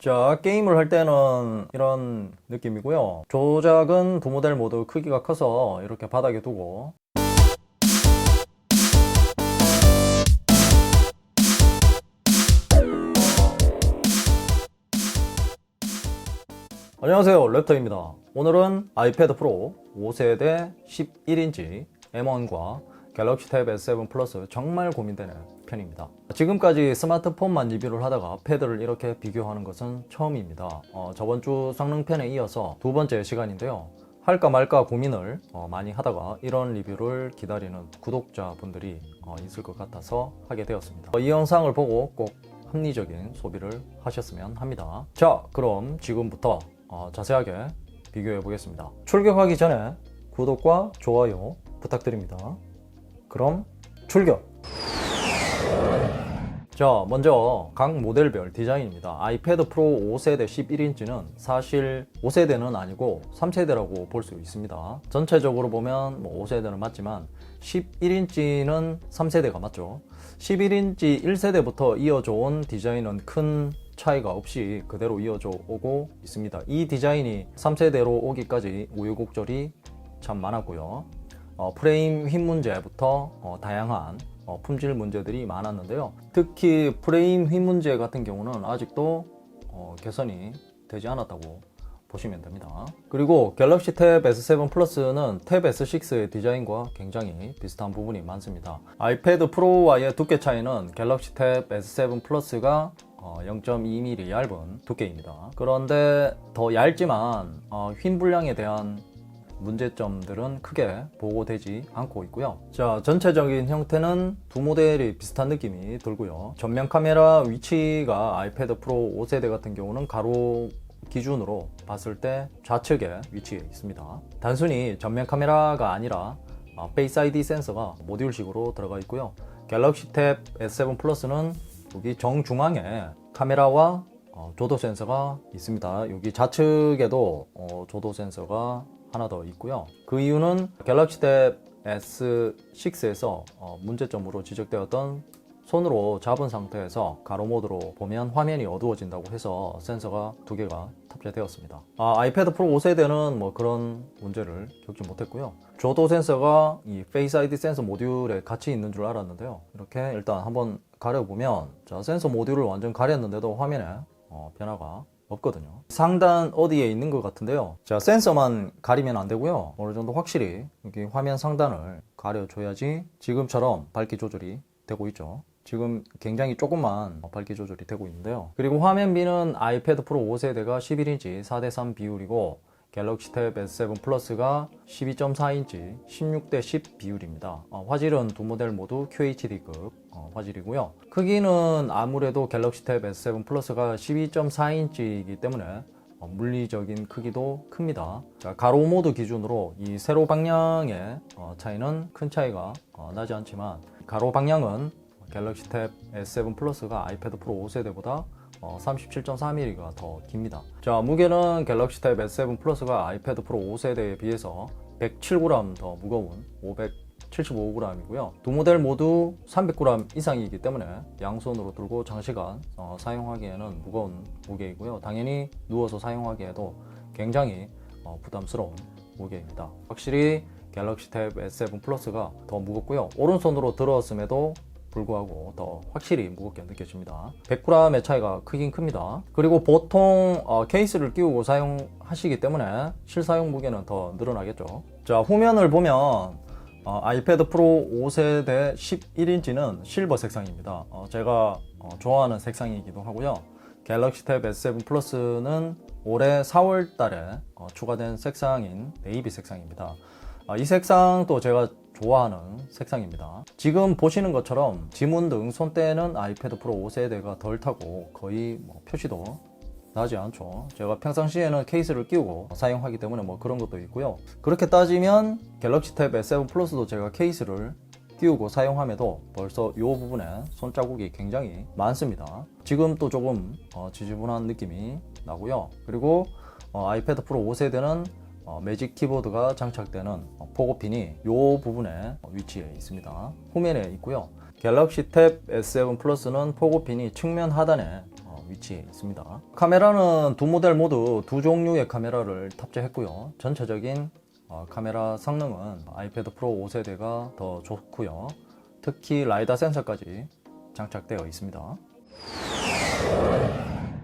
자, 게임을 할 때는 이런 느낌이고요. 조작은 두 모델 모두 크기가 커서 이렇게 바닥에 두고, 안녕하세요, 랩터입니다. 오늘은 아이패드 프로 5세대 11인치 M1과 갤럭시 탭 S7 플러스 정말 고민되는 편입니다. 지금까지 스마트폰만 리뷰를 하다가 패드를 이렇게 비교하는 것은 처음입니다. 저번 주 성능편에 이어서 두 번째 시간인데요. 할까 말까 고민을 많이 하다가 이런 리뷰를 기다리는 구독자분들이 있을 것 같아서 하게 되었습니다. 이 영상을 보고 꼭 합리적인 소비를 하셨으면 합니다. 자, 그럼 지금부터 자세하게 비교해 보겠습니다. 출격하기 전에 구독과 좋아요 부탁드립니다. 그럼 출격! 자, 먼저 각 모델별 디자인입니다. 아이패드 프로 5세대 11인치는 사실 5세대는 아니고 3세대라고 볼 수 있습니다. 전체적으로 보면 5세대는 맞지만 11인치는 3세대가 맞죠. 11인치 1세대부터 이어져 온 디자인은 큰 차이가 없이 그대로 이어져 오고 있습니다. 이 디자인이 3세대로 오기까지 우여곡절이 참 많았고요. 프레임 휜 문제부터 다양한 품질 문제들이 많았는데요. 특히 프레임 휜 문제 같은 경우는 아직도 개선이 되지 않았다고 보시면 됩니다. 그리고 갤럭시 탭 S7 플러스는 탭 S6의 디자인과 굉장히 비슷한 부분이 많습니다. 아이패드 프로와의 두께 차이는 갤럭시 탭 S7 플러스가 0.2mm 얇은 두께입니다. 그런데 더 얇지만 휜 분량에 대한 문제점들은 크게 보고되지 않고 있고요. 자, 전체적인 형태는 두 모델이 비슷한 느낌이 들고요. 전면 카메라 위치가 아이패드 프로 5세대 같은 경우는 가로 기준으로 봤을 때 좌측에 위치해 있습니다. 단순히 전면 카메라가 아니라 페이스 아이디 센서가 모듈식으로 들어가 있고요. 갤럭시 탭 S7 플러스는 여기 정중앙에 카메라와 조도 센서가 있습니다. 여기 좌측에도 조도 센서가 하나 더 있고요. 그 이유는 갤럭시 탭 S6에서 문제점으로 지적되었던 손으로 잡은 상태에서 가로 모드로 보면 화면이 어두워진다고 해서 센서가 두 개가 탑재되었습니다. 아이패드 프로 5세대는 그런 문제를 겪지 못했고요. 조도 센서가 이 페이스 아이디 센서 모듈에 같이 있는 줄 알았는데요. 이렇게 일단 한번 가려보면, 자, 센서 모듈을 완전 가렸는데도 화면에 변화가 없거든요. 상단 어디에 있는 것 같은데요. 자, 센서만 가리면 안 되고요. 어느 정도 확실히 여기 화면 상단을 가려줘야지 지금처럼 밝기 조절이 되고 있죠. 지금 굉장히 조금만 밝기 조절이 되고 있는데요. 그리고 화면 비는 아이패드 프로 5세대가 11인치 4:3 비율이고 갤럭시 탭 S7 플러스가 12.4인치 16대 10 비율입니다. 화질은 두 모델 모두 QHD급 화질이고요. 크기는 아무래도 갤럭시 탭 S7 플러스가 12.4인치이기 때문에 물리적인 크기도 큽니다. 자, 가로 모드 기준으로 이 세로 방향의 차이는 큰 차이가 나지 않지만, 가로 방향은 갤럭시 탭 S7 플러스가 아이패드 프로 5세대보다 37.4mm가 더 깁니다. 자, 무게는 갤럭시 탭 S7 플러스가 아이패드 프로 5세대에 비해서 107g 더 무거운 575g이고요. 두 모델 모두 300g 이상이기 때문에 양손으로 들고 장시간 사용하기에는 무거운 무게이고요. 당연히 누워서 사용하기에도 굉장히 부담스러운 무게입니다. 확실히 갤럭시 탭 S7 플러스가 더 무겁고요. 오른손으로 들었음에도 불구하고 더 확실히 무겁게 느껴집니다. 100g의 차이가 크긴 큽니다. 그리고 보통 케이스를 끼우고 사용하시기 때문에 실사용 무게는 더 늘어나겠죠. 자, 후면을 보면 아이패드 프로 5세대 11인치는 실버 색상입니다. 제가 좋아하는 색상이기도 하고요. 갤럭시 탭 S7 플러스는 올해 4월 달에 추가된 색상인 네이비 색상입니다. 이 색상도 제가 좋아하는 색상입니다. 지금 보시는 것처럼 지문 등 손때는 아이패드 프로 5세대가 덜 타고 거의 표시도 나지 않죠. 제가 평상시에는 케이스를 끼우고 사용하기 때문에 그런 것도 있고요. 그렇게 따지면 갤럭시 탭 S7 플러스도 제가 케이스를 끼우고 사용함에도 벌써 이 부분에 손자국이 굉장히 많습니다. 지금 또 조금 지저분한 느낌이 나고요. 그리고 아이패드 프로 5세대는 매직 키보드가 장착되는 포고핀이 이 부분에 위치해 있습니다. 후면에 있고요. 갤럭시 탭 S7 플러스는 포고핀이 측면 하단에 위치해 있습니다. 카메라는 두 모델 모두 두 종류의 카메라를 탑재했고요. 전체적인 카메라 성능은 아이패드 프로 5세대가 더 좋고요. 특히 라이다 센서까지 장착되어 있습니다.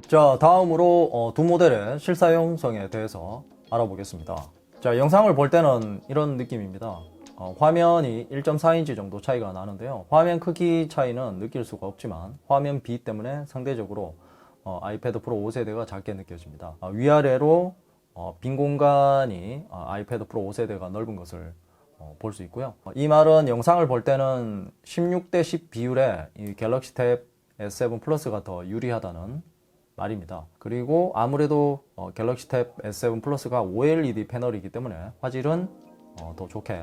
자, 다음으로 두 모델의 실사용성에 대해서 알아보겠습니다. 자, 영상을 볼 때는 이런 느낌입니다. 화면이 1.4인치 정도 차이가 나는데요. 화면 크기 차이는 느낄 수가 없지만 화면 비 때문에 상대적으로 아이패드 프로 5세대가 작게 느껴집니다. 위아래로 빈 공간이 아이패드 프로 5세대가 넓은 것을 볼 수 있고요. 이 말은 영상을 볼 때는 16:10 비율의 이 갤럭시 탭 S7 플러스가 더 유리하다는 말입니다. 그리고 아무래도 갤럭시 탭 S7 플러스가 OLED 패널이기 때문에 화질은 더 좋게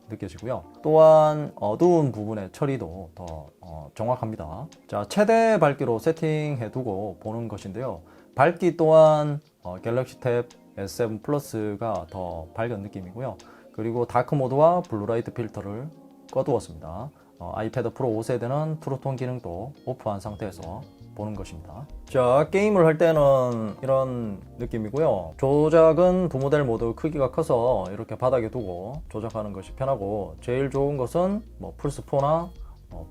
느껴지고요. 또한 어두운 부분의 처리도 더 정확합니다. 자, 최대 밝기로 세팅해 두고 보는 것인데요. 밝기 또한 갤럭시 탭 S7 플러스가 더 밝은 느낌이고요. 그리고 다크 모드와 블루라이트 필터를 꺼두었습니다. 아이패드 프로 5세대는 트루톤 기능도 오프한 상태에서 보는 것입니다. 자, 게임을 할 때는 이런 느낌이고요. 조작은 두 모델 모두 크기가 커서 이렇게 바닥에 두고 조작하는 것이 편하고, 제일 좋은 것은 플스4나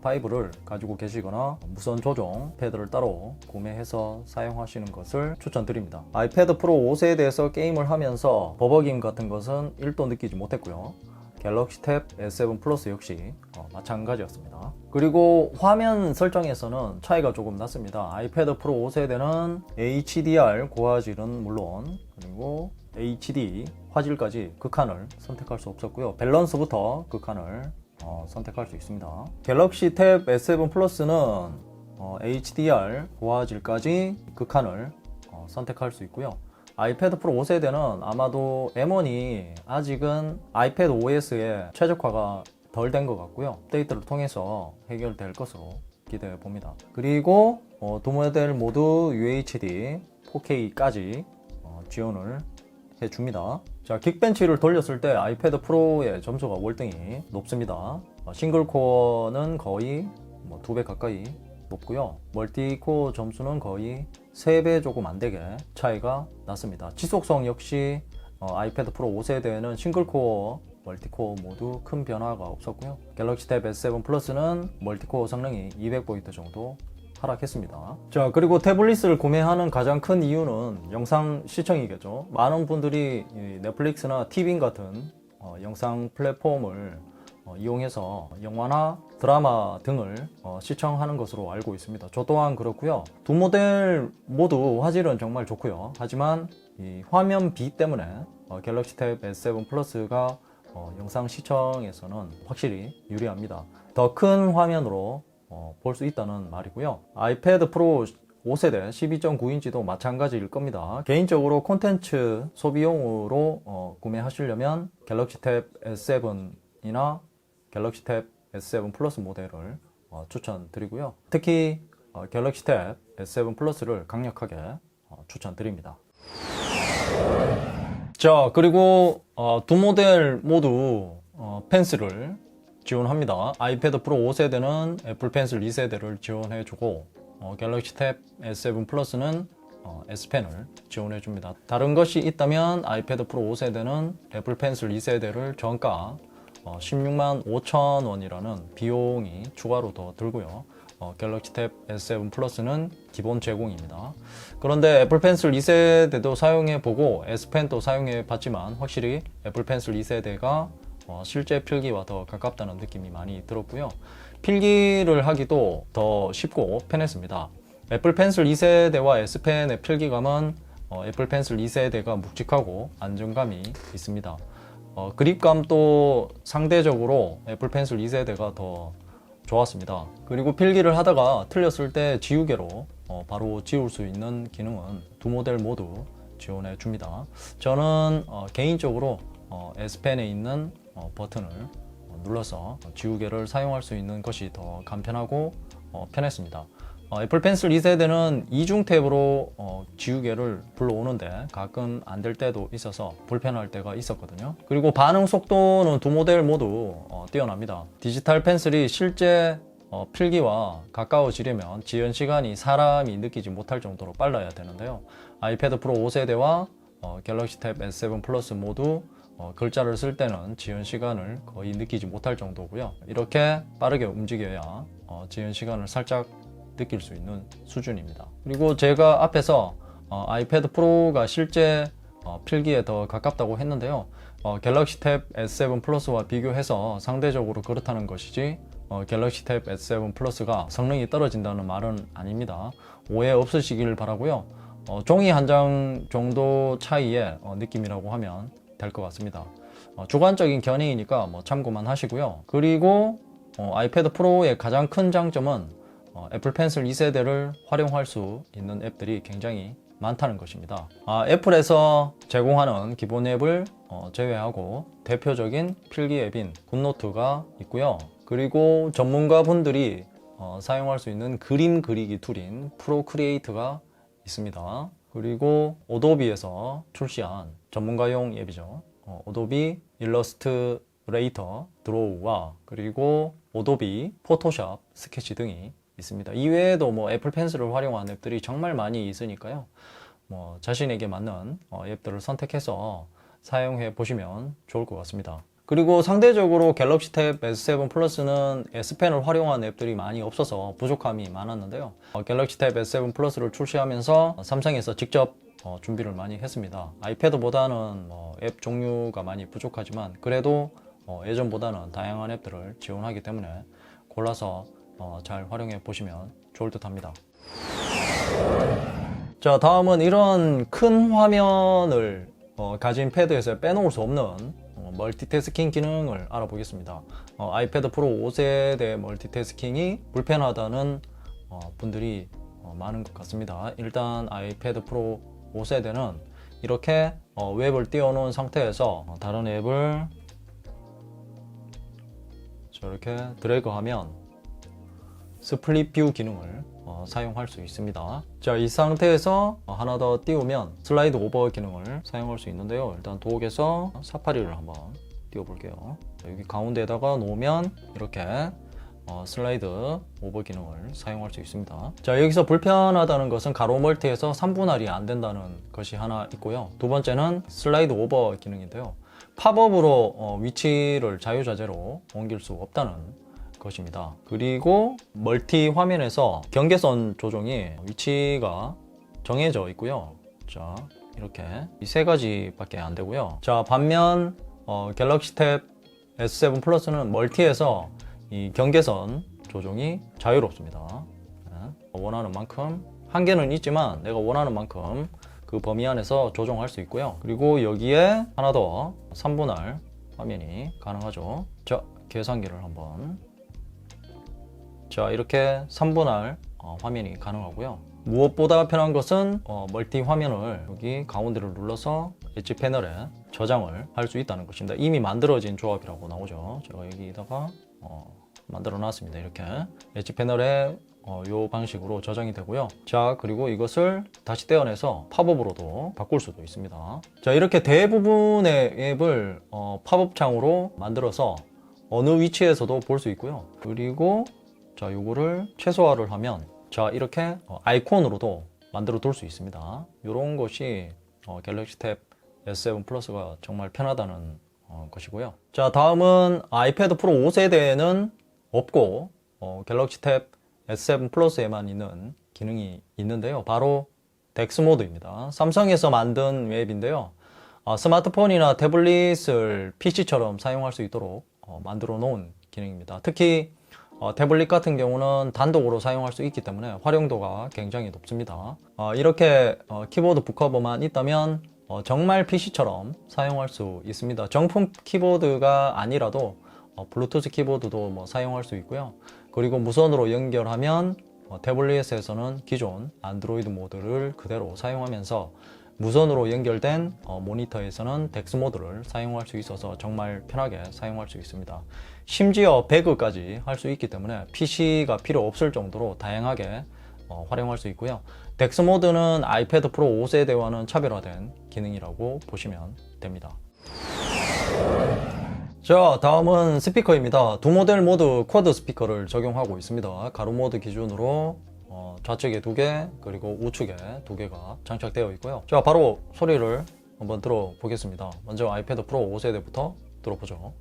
5를 가지고 계시거나 무선 조종 패드를 따로 구매해서 사용하시는 것을 추천드립니다. 아이패드 프로 5세대에서 게임을 하면서 버벅임 같은 것은 1도 느끼지 못했고요. 갤럭시 탭 S7 플러스 역시 마찬가지였습니다. 그리고 화면 설정에서는 차이가 조금 났습니다. 아이패드 프로 5세대는 HDR 고화질은 물론, 그리고 HD 화질까지 극한을 선택할 수 없었고요. 밸런스부터 극한을 선택할 수 있습니다. 갤럭시 탭 S7 플러스는 HDR 고화질까지 극한을 선택할 수 있고요. 아이패드 프로 5세대는 아마도 M1이 아직은 아이패드 OS에 최적화가 덜 된 것 같고요. 업데이트를 통해서 해결될 것으로 기대해 봅니다. 그리고 두 모델 모두 UHD 4K까지 지원을 해줍니다. 자, 긱벤치를 돌렸을 때 아이패드 프로의 점수가 월등히 높습니다. 싱글 코어는 거의 2배 가까이 높고요. 멀티코어 점수는 거의 3배 조금 안 되게 차이가 났습니다. 지속성 역시 아이패드 프로 5세대에는 싱글코어, 멀티코어 모두 큰 변화가 없었고요. 갤럭시 탭 S7 플러스는 멀티코어 성능이 200포인트 정도 하락했습니다. 자, 그리고 태블릿을 구매하는 가장 큰 이유는 영상 시청이겠죠. 많은 분들이 넷플릭스나 티빙 같은 영상 플랫폼을 이용해서 영화나 드라마 등을 시청하는 것으로 알고 있습니다. 저 또한 그렇고요. 두 모델 모두 화질은 정말 좋고요. 하지만 이 화면 비 때문에 갤럭시 탭 S7 플러스가 영상 시청에서는 확실히 유리합니다. 더 큰 화면으로 볼 수 있다는 말이고요. 아이패드 프로 5세대 12.9인치도 마찬가지일 겁니다. 개인적으로 콘텐츠 소비용으로 구매하시려면 갤럭시 탭 S7이나 갤럭시 탭 S7 플러스 모델을 추천드리고요. 특히 갤럭시 탭 S7 플러스를 강력하게 추천드립니다. 자, 그리고 두 모델 모두 펜슬을 지원합니다. 아이패드 프로 5세대는 애플 펜슬 2세대를 지원해주고 갤럭시 탭 S7 플러스는 S펜을 지원해줍니다. 다른 것이 있다면 아이패드 프로 5세대는 애플 펜슬 2세대를 저가 16만 5천 원이라는 비용이 추가로 더 들고요. 갤럭시 탭 S7 플러스는 기본 제공입니다. 그런데 애플 펜슬 2세대도 사용해보고 S펜도 사용해봤지만 확실히 애플 펜슬 2세대가 실제 필기와 더 가깝다는 느낌이 많이 들었고요. 필기를 하기도 더 쉽고 편했습니다. 애플 펜슬 2세대와 S펜의 필기감은 애플 펜슬 2세대가 묵직하고 안정감이 있습니다. 그립감도 상대적으로 애플 펜슬 2세대가 더 좋았습니다. 그리고 필기를 하다가 틀렸을 때 지우개로 바로 지울 수 있는 기능은 두 모델 모두 지원해 줍니다. 저는 개인적으로 S펜에 있는 버튼을 눌러서 지우개를 사용할 수 있는 것이 더 간편하고 편했습니다. 애플 펜슬 2세대는 이중 탭으로 지우개를 불러오는데 가끔 안 될 때도 있어서 불편할 때가 있었거든요. 그리고 반응 속도는 두 모델 모두 뛰어납니다. 디지털 펜슬이 실제 필기와 가까워지려면 지연 시간이 사람이 느끼지 못할 정도로 빨라야 되는데요. 아이패드 프로 5세대와 갤럭시 탭 S7 플러스 모두 글자를 쓸 때는 지연 시간을 거의 느끼지 못할 정도고요. 이렇게 빠르게 움직여야 지연 시간을 살짝 느낄 수 있는 수준입니다. 그리고 제가 앞에서 아이패드 프로가 실제 필기에 더 가깝다고 했는데요. 갤럭시 탭 S7 플러스와 비교해서 상대적으로 그렇다는 것이지 갤럭시 탭 S7 플러스가 성능이 떨어진다는 말은 아닙니다. 오해 없으시길 바라고요. 종이 한 장 정도 차이의 느낌이라고 하면 될 것 같습니다. 주관적인 견해이니까 참고만 하시고요. 그리고 아이패드 프로의 가장 큰 장점은 애플 펜슬 2세대를 활용할 수 있는 앱들이 굉장히 많다는 것입니다. 애플에서 제공하는 기본 앱을 제외하고 대표적인 필기 앱인 굿노트가 있고요. 그리고 전문가분들이 사용할 수 있는 그림 그리기 툴인 프로크리에이트가 있습니다. 그리고 오도비에서 출시한 전문가용 앱이죠. 오도비 일러스트레이터 드로우와 그리고 오도비 포토샵 스케치 등이 있습니다. 이외에도 애플 펜슬을 활용한 앱들이 정말 많이 있으니까요. 자신에게 맞는 앱들을 선택해서 사용해 보시면 좋을 것 같습니다. 그리고 상대적으로 갤럭시 탭 S7 플러스는 S펜을 활용한 앱들이 많이 없어서 부족함이 많았는데요. 갤럭시 탭 S7 플러스를 출시하면서 삼성에서 직접 준비를 많이 했습니다. 아이패드보다는 앱 종류가 많이 부족하지만 그래도 예전보다는 다양한 앱들을 지원하기 때문에 골라서 잘 활용해 보시면 좋을 듯 합니다. 자, 다음은 이런 큰 화면을 가진 패드에서 빼놓을 수 없는 멀티태스킹 기능을 알아보겠습니다. 아이패드 프로 5세대 멀티태스킹이 불편하다는 분들이 많은 것 같습니다. 일단 아이패드 프로 5세대는 이렇게 웹을 띄워놓은 상태에서 다른 앱을 저렇게 드래그하면 스플릿 뷰 기능을 사용할 수 있습니다. 자, 이 상태에서 하나 더 띄우면 슬라이드 오버 기능을 사용할 수 있는데요. 일단 도옥에서 사파리를 한번 띄워 볼게요. 여기 가운데에다가 놓으면 이렇게 슬라이드 오버 기능을 사용할 수 있습니다. 자, 여기서 불편하다는 것은 가로 멀티에서 3분할이 안 된다는 것이 하나 있고요. 두 번째는 슬라이드 오버 기능인데요. 팝업으로 위치를 자유자재로 옮길 수 없다는 것입니다. 그리고 멀티 화면에서 경계선 조정이 위치가 정해져 있고요. 자, 이렇게 이 세 가지밖에 안 되고요. 자, 반면 갤럭시 탭 S7 플러스는 멀티에서 이 경계선 조정이 자유롭습니다. 원하는 만큼 한계는 있지만 내가 원하는 만큼 그 범위 안에서 조정할 수 있고요. 그리고 여기에 하나 더 3분할 화면이 가능하죠. 자, 계산기를 한번. 자, 이렇게 3분할 화면이 가능하고요. 무엇보다 편한 것은 멀티 화면을 여기 가운데를 눌러서 엣지 패널에 저장을 할 수 있다는 것입니다. 이미 만들어진 조합이라고 나오죠. 제가 여기다가 만들어 놨습니다. 이렇게 엣지 패널에 이 방식으로 저장이 되고요. 자, 그리고 이것을 다시 떼어내서 팝업으로도 바꿀 수도 있습니다. 자, 이렇게 대부분의 앱을 팝업 창으로 만들어서 어느 위치에서도 볼 수 있고요. 그리고 자, 요거를 최소화를 하면 자, 이렇게 아이콘으로도 만들어 둘 수 있습니다. 이런 것이 갤럭시 탭 S7 플러스가 정말 편하다는 것이고요. 자, 다음은 아이패드 프로 5세대에는 없고 갤럭시 탭 S7 플러스에만 있는 기능이 있는데요. 바로 덱스 모드입니다. 삼성에서 만든 웹인데요. 스마트폰이나 태블릿을 PC처럼 사용할 수 있도록 만들어 놓은 기능입니다. 특히 태블릿 같은 경우는 단독으로 사용할 수 있기 때문에 활용도가 굉장히 높습니다. 이렇게 키보드 북커버만 있다면 정말 PC처럼 사용할 수 있습니다. 정품 키보드가 아니라도 블루투스 키보드도 사용할 수 있고요. 그리고 무선으로 연결하면 태블릿에서는 기존 안드로이드 모드를 그대로 사용하면서 무선으로 연결된 모니터에서는 덱스 모드를 사용할 수 있어서 정말 편하게 사용할 수 있습니다. 심지어 배그까지 할 수 있기 때문에 PC가 필요 없을 정도로 다양하게 활용할 수 있고요. 덱스 모드는 아이패드 프로 5세대와는 차별화된 기능이라고 보시면 됩니다. 자, 다음은 스피커입니다. 두 모델 모두 쿼드 스피커를 적용하고 있습니다. 가로 모드 기준으로 좌측에 2개 그리고 우측에 2개가 장착되어 있고요. 자, 바로 소리를 한번 들어보겠습니다. 먼저 아이패드 프로 5세대부터 들어보죠.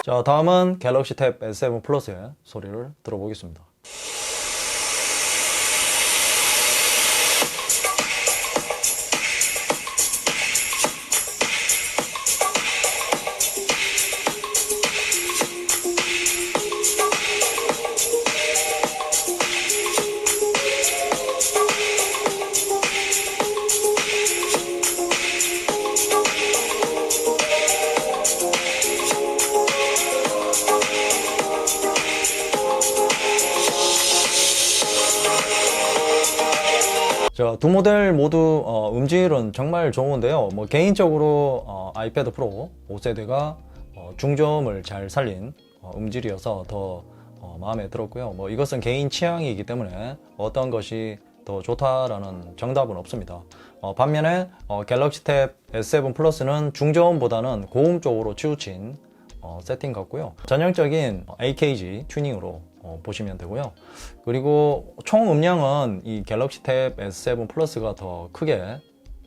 자, 다음은 갤럭시 탭 S7 플러스의 소리를 들어보겠습니다. 자, 두 모델 모두 음질은 정말 좋은데요. 뭐 개인적으로 아이패드 프로 5세대가 중저음을 잘 살린 음질이어서 더 마음에 들었고요. 뭐 이것은 개인 취향이기 때문에 어떤 것이 더 좋다라는 정답은 없습니다. 반면에 갤럭시 탭 S7 플러스는 중저음보다는 고음 쪽으로 치우친 세팅 같고요. 전형적인 AKG 튜닝으로 보시면 되고요. 그리고 총 음량은 이 갤럭시 탭 S7 플러스가 더 크게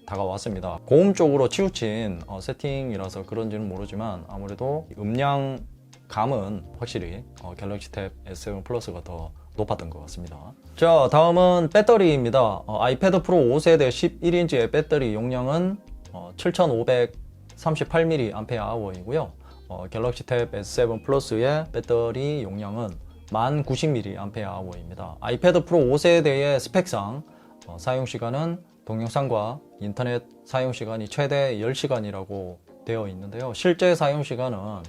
다가왔습니다. 고음 쪽으로 치우친 세팅이라서 그런지는 모르지만 아무래도 음량 감은 확실히 갤럭시 탭 S7 플러스가 더 높았던 것 같습니다. 자, 다음은 배터리입니다. 아이패드 프로 5세대 11인치의 배터리 용량은 7538mAh이고요. 갤럭시 탭 S7 플러스의 배터리 용량은 1090mAh입니다. 아이패드 프로 5세대의 스펙상 사용시간은 동영상과 인터넷 사용시간이 최대 10시간이라고 되어 있는데요. 실제 사용시간은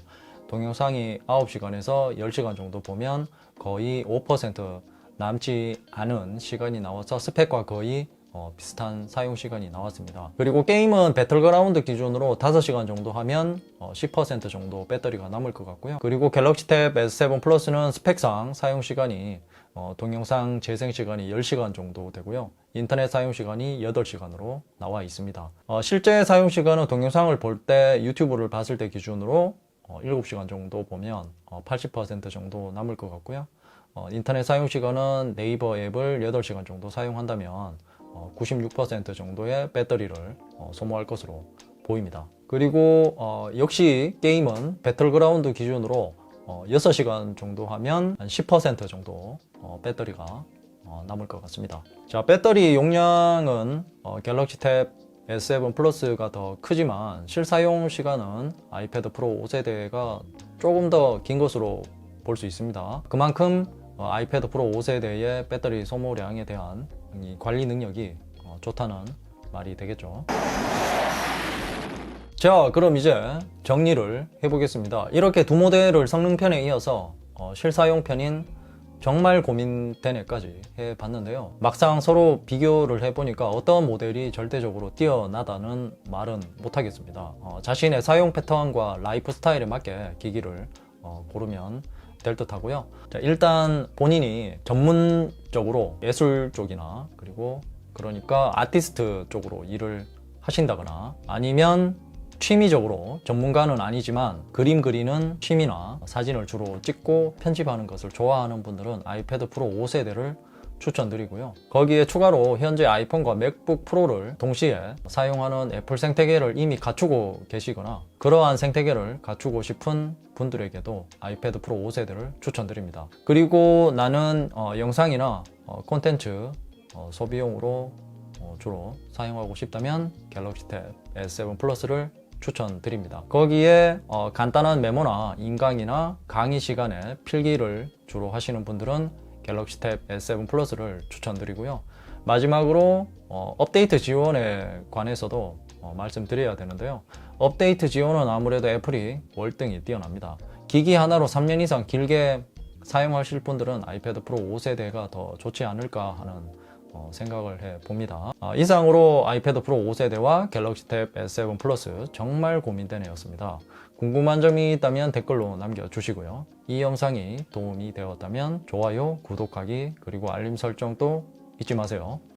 동영상이 9시간에서 10시간 정도 보면 거의 5% 남지 않은 시간이 나와서 스펙과 거의 비슷한 사용시간이 나왔습니다. 그리고 게임은 배틀그라운드 기준으로 5시간 정도 하면 10% 정도 배터리가 남을 것 같고요. 그리고 갤럭시 탭 S7 플러스는 스펙상 사용시간이 동영상 재생시간이 10시간 정도 되고요. 인터넷 사용시간이 8시간으로 나와 있습니다. 실제 사용시간은 동영상을 볼 때 유튜브를 봤을 때 기준으로 7시간 정도 보면 80% 정도 남을 것 같고요. 인터넷 사용시간은 네이버 앱을 8시간 정도 사용한다면 96% 정도의 배터리를 소모할 것으로 보입니다. 그리고 역시 게임은 배틀그라운드 기준으로 6시간 정도 하면 한 10% 정도 배터리가 남을 것 같습니다. 자, 배터리 용량은 갤럭시 탭 S7 플러스가 더 크지만 실사용 시간은 아이패드 프로 5세대가 조금 더 긴 것으로 볼 수 있습니다. 그만큼 아이패드 프로 5세대의 배터리 소모량에 대한 이 관리 능력이 좋다는 말이 되겠죠. 자, 그럼 이제 정리를 해보겠습니다. 이렇게 두 모델을 성능편에 이어서 실사용편인 정말 고민되네까지 해봤는데요. 막상 서로 비교를 해보니까 어떤 모델이 절대적으로 뛰어나다는 말은 못하겠습니다. 자신의 사용 패턴과 라이프 스타일에 맞게 기기를 고르면 될 듯 하고요. 자, 일단 본인이 전문적으로 예술 쪽이나 그리고 그러니까 아티스트 쪽으로 일을 하신다거나 아니면 취미적으로 전문가는 아니지만 그림 그리는 취미나 사진을 주로 찍고 편집하는 것을 좋아하는 분들은 아이패드 프로 5세대를 추천드리고요. 거기에 추가로 현재 아이폰과 맥북 프로를 동시에 사용하는 애플 생태계를 이미 갖추고 계시거나 그러한 생태계를 갖추고 싶은 분들에게도 아이패드 프로 5세대를 추천드립니다. 그리고 나는 영상이나 콘텐츠 소비용으로 주로 사용하고 싶다면 갤럭시 탭 S7 플러스를 추천드립니다. 거기에 간단한 메모나 인강이나 강의 시간에 필기를 주로 하시는 분들은 갤럭시 탭 S7 플러스를 추천드리고요. 마지막으로 업데이트 지원에 관해서도 말씀드려야 되는데요. 업데이트 지원은 아무래도 애플이 월등히 뛰어납니다. 기기 하나로 3년 이상 길게 사용하실 분들은 아이패드 프로 5세대가 더 좋지 않을까 하는 생각을 해봅니다. 이상으로 아이패드 프로 5세대와 갤럭시 탭 S7 플러스 정말 고민되네였습니다. 궁금한 점이 있다면 댓글로 남겨주시고요. 이 영상이 도움이 되었다면 좋아요, 구독하기, 그리고 알림 설정도 잊지 마세요.